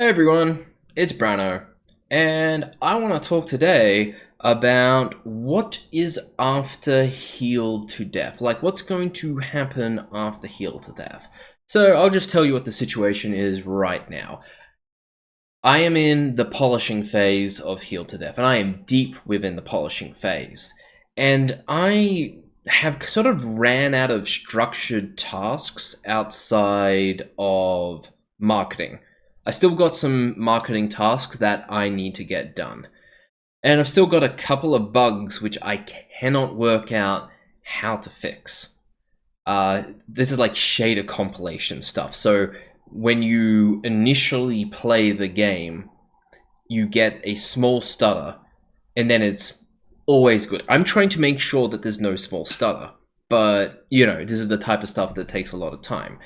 Hey everyone, it's Brano, and I want to talk today about what is after Healed to Death. Like, what's going to happen after Healed to Death. So, I'll just tell you what the situation is right now. I am in the polishing phase of Healed to Death, and I am deep within the polishing phase. And I have sort of ran out of structured tasks outside of marketing. I still got some marketing tasks that I need to get done. And I've still got a couple of bugs which I cannot work out how to fix. This is like shader compilation stuff. So when you initially play the game, you get a small stutter, and then it's always good. I'm trying to make sure that there's no small stutter, but this is the type of stuff that takes a lot of time.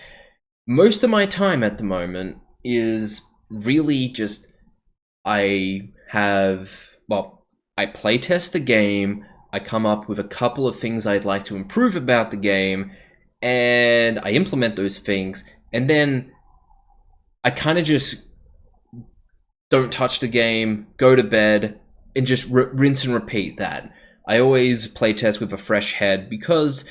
Most of my time at the moment is really just I playtest the game, I come up with a couple of things I'd like to improve about the game, and I implement those things, and then I kind of just don't touch the game, go to bed, and just rinse and repeat that. I always playtest with a fresh head because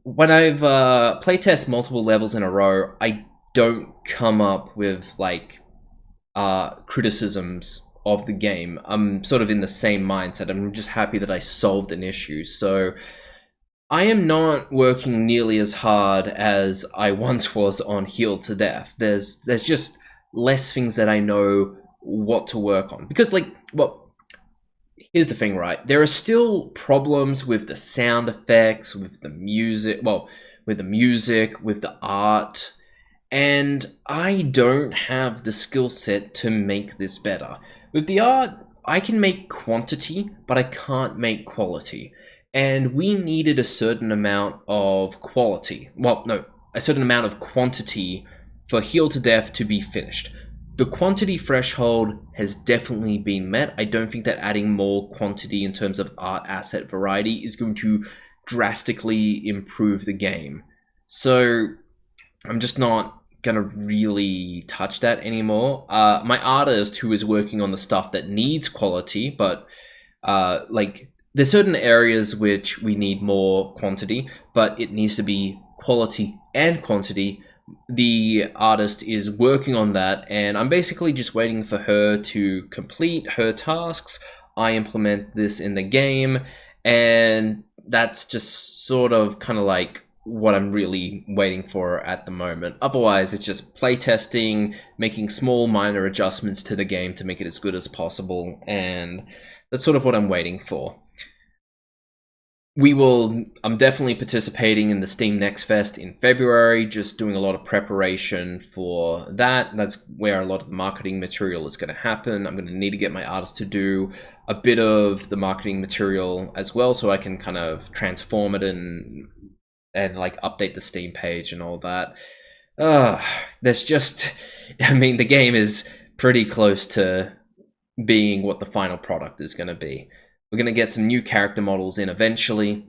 when I've playtest multiple levels in a row, I don't come up with criticisms of the game. I'm sort of in the same mindset. I'm just happy that I solved an issue. So I am not working nearly as hard as I once was on Healed to Death. There's just less things that I know what to work on. Because here's the thing, right? There are still problems with the sound effects, with the music, with the art, and I don't have the skill set to make this better. With the art, I can make quantity, but I can't make quality. And we needed a certain amount of quality. Well, no, a certain amount of quantity for Healed to Death to be finished. The quantity threshold has definitely been met. I don't think that adding more quantity in terms of art asset variety is going to drastically improve the game. So I'm just not gonna really touch that anymore. My artist who is working on the stuff that needs quality, but there's certain areas which we need more quantity, but it needs to be quality and quantity. The artist is working on that, and I'm basically just waiting for her to complete her tasks. I implement this in the game, and that's just sort of kind of like what I'm really waiting for at the moment. Otherwise, it's just playtesting, making small minor adjustments to the game to make it as good as possible, and that's sort of what I'm waiting for. I'm definitely participating in the Steam Next Fest in February, just doing a lot of preparation for that. That's where a lot of the marketing material is going to happen. I'm going to need to get my artist to do a bit of the marketing material as well, so I can kind of transform it and like update the Steam page and all that. There's just, I mean, the game is pretty close to being what the final product is going to be. We're going to get some new character models in eventually,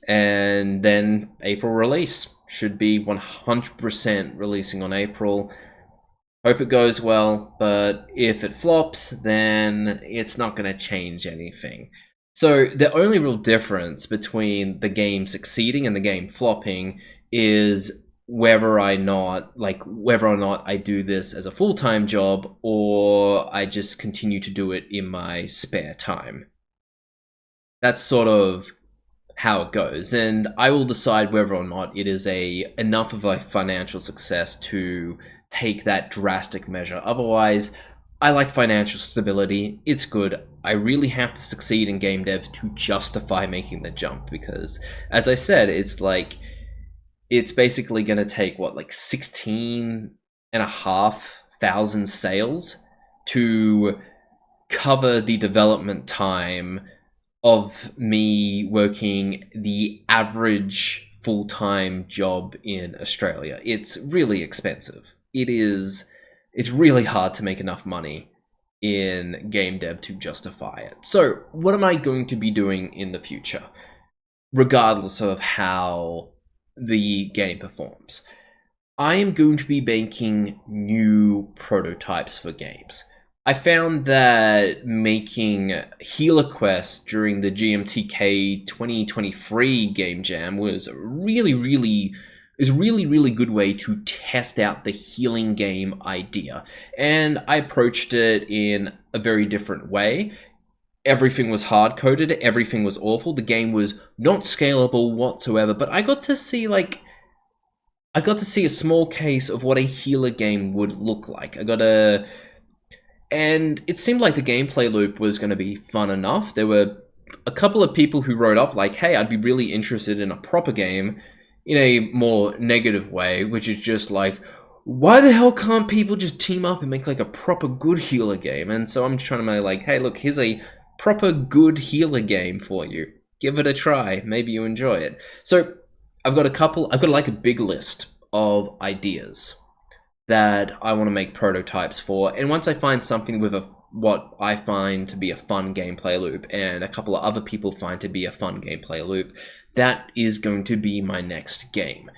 and then April release should be 100% releasing on April. Hope it goes well, but if it flops, then it's not going to change anything. So the only real difference between the game succeeding and the game flopping is whether or not I do this as a full-time job or I just continue to do it in my spare time. That's sort of how it goes, and I will decide whether or not it is enough of a financial success to take that drastic measure. Otherwise, I like financial stability. It's good. I really have to succeed in game dev to justify making the jump because, as I said, it's basically going to take 16,500 sales to cover the development time of me working the average full-time job in Australia. It's really expensive. It's really hard to make enough money in game dev to justify it. So, what am I going to be doing in the future, regardless of how the game performs? I am going to be making new prototypes for games. I found that making Healer Quest during the GMTK 2023 Game Jam was really good way to test out the healing game idea. And I approached it in a very different way. Everything was hard coded, everything was awful, the game was not scalable whatsoever, but I got to see a small case of what a healer game would look like. And it seemed like the gameplay loop was going to be fun enough. There were a couple of people who wrote up like, hey, I'd be really interested in a proper game in a more negative way, which is just like, why the hell can't people just team up and make like a proper good healer game? And so I'm just trying to be like, hey, look, here's a proper good healer game for you. Give it a try. Maybe you enjoy it. So I've got like a big list of ideas that I want to make prototypes for. And once I find something with what I find to be a fun gameplay loop and a couple of other people find to be a fun gameplay loop, that is going to be my next game.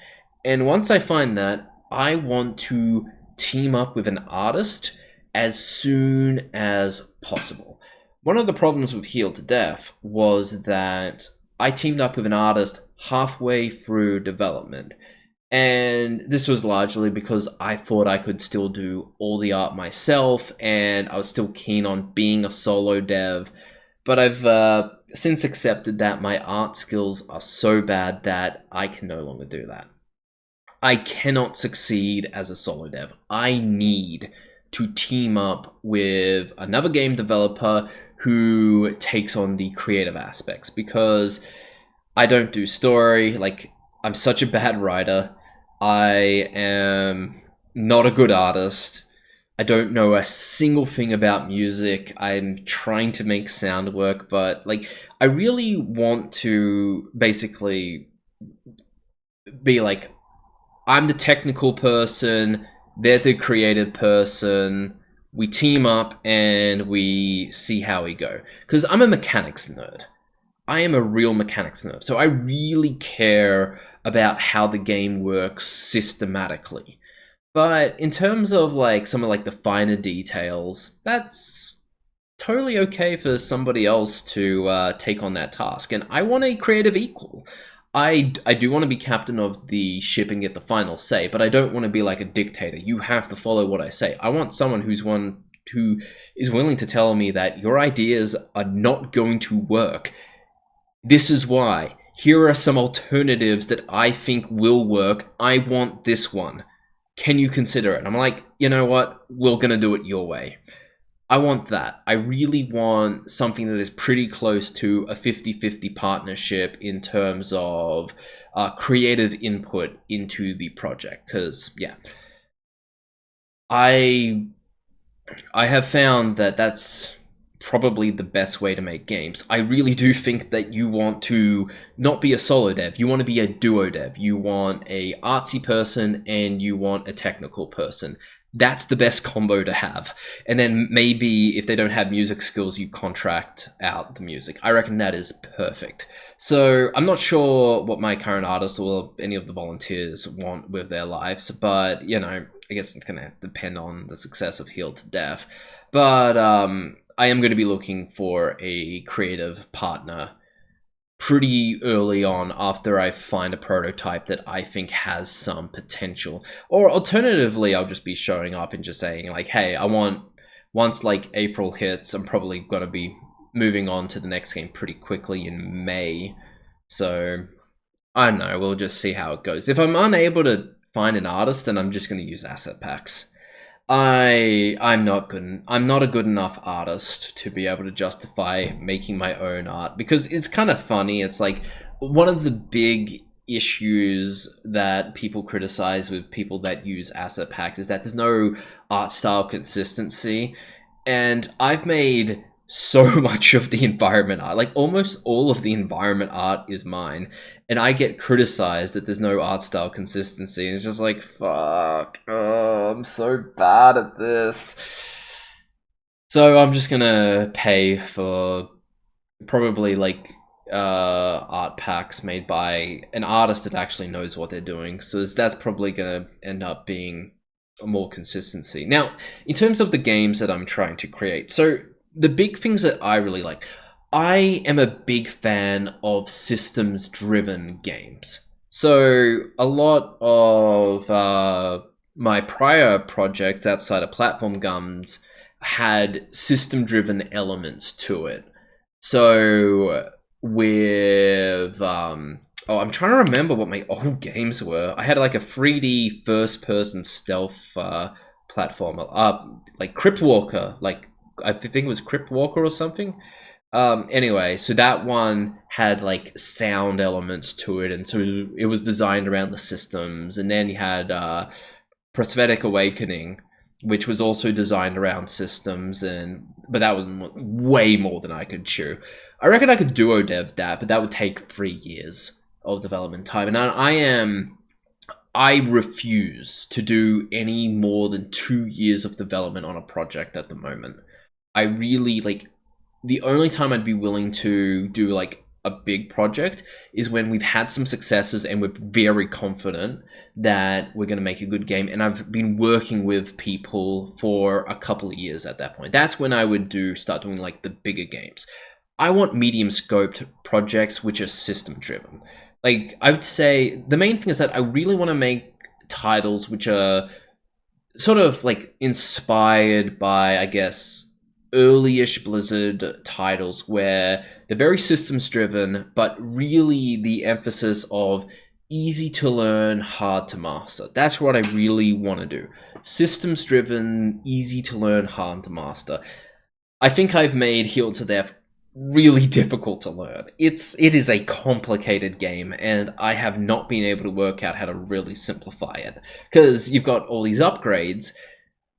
And once I find that, I want to team up with an artist as soon as possible. One of the problems with Heal to Death was that I teamed up with an artist halfway through development. And this was largely because I thought I could still do all the art myself, and I was still keen on being a solo dev. But I've since accepted that my art skills are so bad that I can no longer do that. I cannot succeed as a solo dev. I need to team up with another game developer who takes on the creative aspects, because I don't do story. Like, I'm such a bad writer. I am not a good artist. I don't know a single thing about music. I'm trying to make sound work, but like, I really want to basically be like, I'm the technical person, they're the creative person, we team up and we see how we go. Because I'm a mechanics nerd. I am a real mechanics nerd. So I really care about how the game works systematically. But in terms of like some of like the finer details, that's totally okay for somebody else to take on that task. And I want a creative equal. I do want to be captain of the ship and get the final say, but I don't want to be like a dictator. You have to follow what I say. I want someone who is willing to tell me that your ideas are not going to work. This is why. Here are some alternatives that I think will work. I want this one. Can you consider it? I'm like, you know what? We're going to do it your way. I want that. I really want something that is pretty close to a 50-50 partnership in terms of creative input into the project. Because, yeah, I have found that that's probably the best way to make games. I really do think that you want to not be a solo dev. You want to be a duo dev. You want a artsy person and you want a technical person. That's the best combo to have. And then maybe if they don't have music skills, you contract out the music. I reckon that is perfect. So I'm not sure what my current artists or any of the volunteers want with their lives, but you know, I guess it's going to depend on the success of Heal to Death. But I am going to be looking for a creative partner pretty early on after I find a prototype that I think has some potential. Or alternatively, I'll just be showing up and just saying like, hey, once like April hits, I'm probably going to be moving on to the next game pretty quickly in May. So I don't know, we'll just see how it goes. If I'm unable to find an artist, then I'm just going to use asset packs. I'm not a good enough artist to be able to justify making my own art, because it's kind of funny. It's like one of the big issues that people criticize with people that use asset packs is that there's no art style consistency. And I've made so much of the environment art, like almost all of the environment art is mine, and I get criticized that there's no art style consistency, and it's just like, fuck, oh, I'm so bad at this. So I'm just gonna pay for probably like art packs made by an artist that actually knows what they're doing. So that's probably going to end up being more consistency. Now, in terms of the games that I'm trying to create, so the big things that I really like, I am a big fan of systems-driven games. So a lot of my prior projects outside of Platform Gums had system-driven elements to it. So with oh, I'm trying to remember what my old games were. I had like a 3D first-person stealth platformer, like Cryptwalker, like I think it was Cryptwalker or something. Anyway, so that one had like sound elements to it, and so it was designed around the systems. And then you had Prosthetic Awakening, which was also designed around systems, but that was way more than I could chew. I reckon I could duo dev that, but that would take 3 years of development time, and I refuse to do any more than 2 years of development on a project at the moment. I really like. The only time I'd be willing to do like a big project is when we've had some successes and we're very confident that we're going to make a good game, and I've been working with people for a couple of years at that point. That's when I would start doing like the bigger games. I want medium scoped projects which are system driven. Like I would say the main thing is that I really want to make titles which are sort of like inspired by, I guess, early-ish Blizzard titles where they're very systems driven, but really the emphasis of easy to learn, hard to master. That's what I really want to do. Systems driven, easy to learn, hard to master. I think I've made Healed to Death really difficult to learn. It is a complicated game, and I have not been able to work out how to really simplify it, because you've got all these upgrades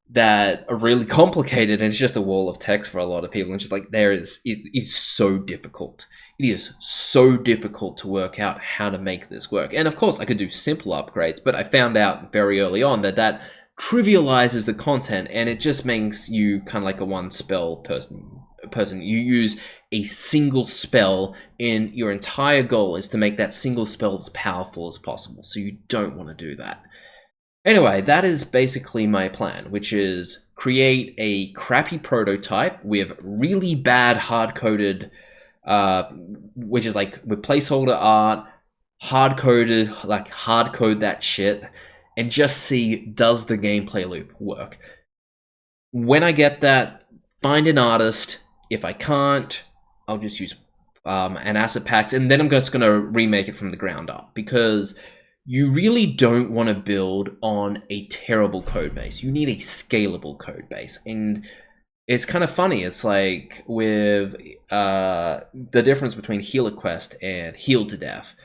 that are really complicated, and it's just a wall of text for a lot of people. And just like it is so difficult. It is so difficult to work out how to make this work. And of course, I could do simple upgrades, but I found out very early on that trivializes the content, and it just makes you kind of like a one spell person. You use a single spell, and your entire goal is to make that single spell as powerful as possible. So you don't want to do that. Anyway, that is basically my plan, which is create a crappy prototype with really bad hard-coded, which is like with placeholder art, hard-coded, like hard-code that shit, and just see, does the gameplay loop work? When I get that, find an artist. If I can't, I'll just use an asset packs, and then I'm just going to remake it from the ground up, because you really don't want to build on a terrible code base. You need a scalable code base. And it's kind of funny. It's like with the difference between Healer Quest and Healed to Death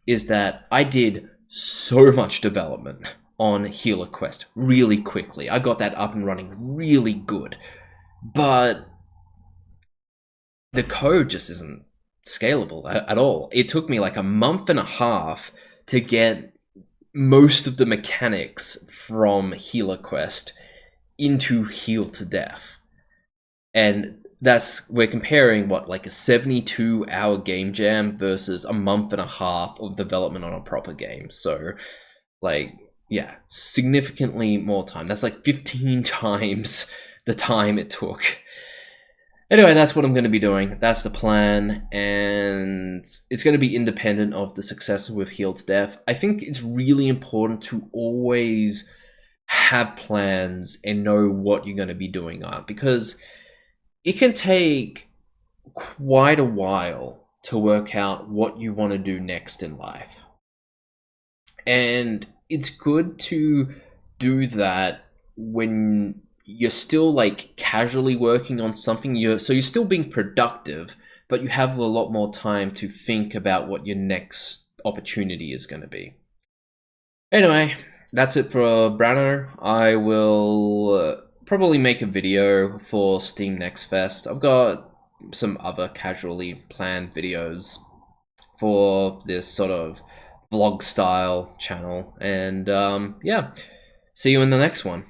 is that I did so much development on Healer Quest really quickly. I got that up and running really good. But the code just isn't scalable at all. It took me like a month and a half to get most of the mechanics from Healer Quest into Healed to Death. And we're comparing what, like a 72-hour game jam versus a month and a half of development on a proper game. So like, yeah, significantly more time. That's like 15 times the time it took. Anyway, that's what I'm going to be doing. That's the plan, and it's going to be independent of the success with Healed to Death. I think it's really important to always have plans and know what you're going to be doing on, because it can take quite a while to work out what you want to do next in life. And it's good to do that when you're still like casually working on something. So you're still being productive, but you have a lot more time to think about what your next opportunity is going to be. Anyway, that's it for Brano. I will probably make a video for Steam Next Fest. I've got some other casually planned videos for this sort of vlog style channel, and yeah, see you in the next one.